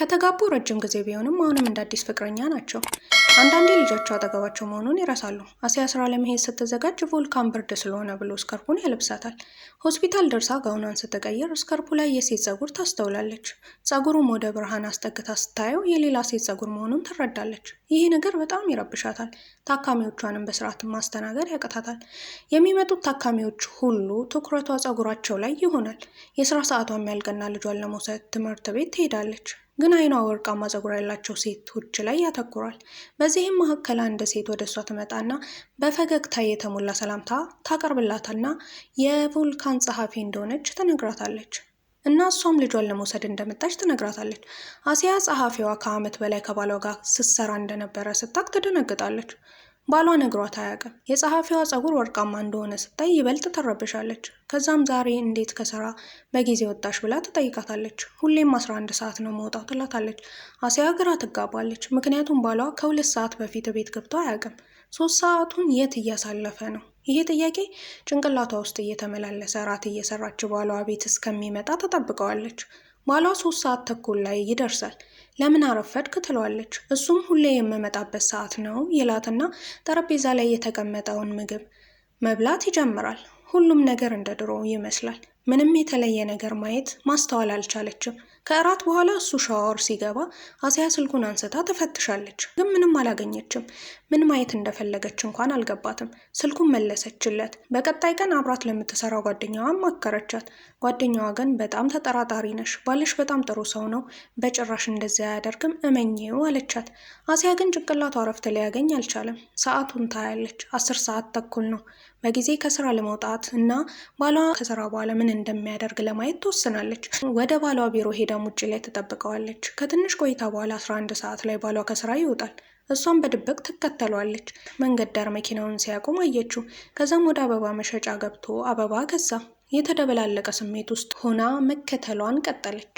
ከተጋቡ ረጅም ጊዜ ቢሆንም አሁንም እንደ አዲስ ፍቅረኛ ናቸው። አንዳንዴ ልጃቸው አጠገባቸው መሆኑን ይረሳሉ። አሲያ ስራ ለመሄድ ስትዘጋጅ ቮልካን ብርድ ስለሆነ ብሎ ስካርፑን ያለብሳታል። ሆስፒታል ደርሳ ጋውኗን ስትቀይር ስካርፑ ላይ የሴት ፀጉር ታስተውላለች። ፀጉሩም ወደ ብርሃን አስጠግታ ስታየው የሌላ ሴት ፀጉር መሆኑን ትረዳለች። ይህ ነገር በጣም ይረብሻታል። ታካሚዎቿንም በስርዓት ማስተናገድ ያቅታታል። የሚመጡት ታካሚዎች ሁሉ ትኩረቷ ፀጉራቸው ላይ ይሆናል። የስራ ሰዓቷም ያልቅና ልጇን ለመውሰድ ትምህርት ቤት ትሄዳለች። ግን አይኗ ወርቃማ ፀጉር ያላቸው ሴቶች ላይ ያተኩራል። በዚህም መካከል አንድ ሴት ወደ እሷ ትመጣና በፈገግታ የተሞላ ሰላምታ ታቀርብላታልና የቮልካን ጸሐፊ እንደሆነች ትነግራታለች። እና እሷም ልጇን ለመውሰድ እንደመጣች ትነግራታለች። አሲያ ጸሐፊዋ ከዓመት በላይ ከባሏ ጋር ስትሰራ እንደነበረ ስታውቅ ትደነግጣለች። ባሏ ነግሯት አያውቅም። የጸሐፊዋ ፀጉር ወርቃማ እንደሆነ ስታይ ይበልጥ ትረብሻለች። ከዛም ዛሬ እንዴት ከስራ በጊዜ ወጣሽ ብላ ትጠይቃታለች። ሁሌም 11 ሰዓት ነው መውጣው ትላታለች። አሲያ ግራ ትጋባለች። ምክንያቱም ባሏ ከ2 ሰዓት በፊት ቤት ገብቶ አያውቅም። 3 ሰዓቱን የት እያሳለፈ ነው? ይሄ ጥያቄ ጭንቅላቷ ውስጥ እየተመላለሰ ራት እየሰራች ባሏ ቤት እስከሚመጣ ተጠብቀዋለች። ባሏ 3 ሰዓት ተኩል ላይ ይደርሳል። ለምን አረፈድክ ትለዋለች። እሱም ሁሌ የምመጣበት ሰዓት ነው ይላትና ጠረጴዛ ላይ የተቀመጠውን ምግብ መብላት ይጀምራል። ሁሉም ነገር እንደ ድሮ ይመስላል። ምንም የተለየ ነገር ማስተዋል አልቻለችም። ከእራት በኋላ እሱ ሻወር ሲገባ አሲያ ስልኩን አንስታ ትፈትሻለች፣ ግን ምንም አላገኘችም። ምን ማየት እንደፈለገች እንኳን አልገባትም። ስልኩን መለሰችለት። በቀጣይ ቀን አብራት ለምትሰራው ጓደኛዋ ማከረቻት። ጓደኛዋ ግን በጣም ተጠራጣሪ ነሽ፣ ባልሽ በጣም ጥሩ ሰው ነው፣ በጭራሽ እንደዚያ አያደርግም፣ እመኚው አለቻት። አሲያ ግን ጭንቅላቷ እረፍት ሊያገኝ አልቻለም። ሰዓቱን ታያለች። 10 ሰዓት ተኩል ነው። በጊዜ ከስራ ለመውጣት እና ባሏ ከስራ በኋላ ምን እንደሚያደርግ ለማየት ትወስናለች። ወደ ባሏ ቢሮ ሄዳ ውጭ ላይ ትጠብቀዋለች። ከትንሽ ቆይታ በኋላ 11 ሰዓት ላይ ባሏ ከስራ ይወጣል። እሷም በድብቅ ትከተሏለች። መንገድ ዳር መኪናውን ሲያቆም አየችው። ከዛም ወደ አበባ መሸጫ ገብቶ አበባ ገዛ። የተደበላለቀ ስሜት ውስጥ ሆና መከተሏን ቀጠለች።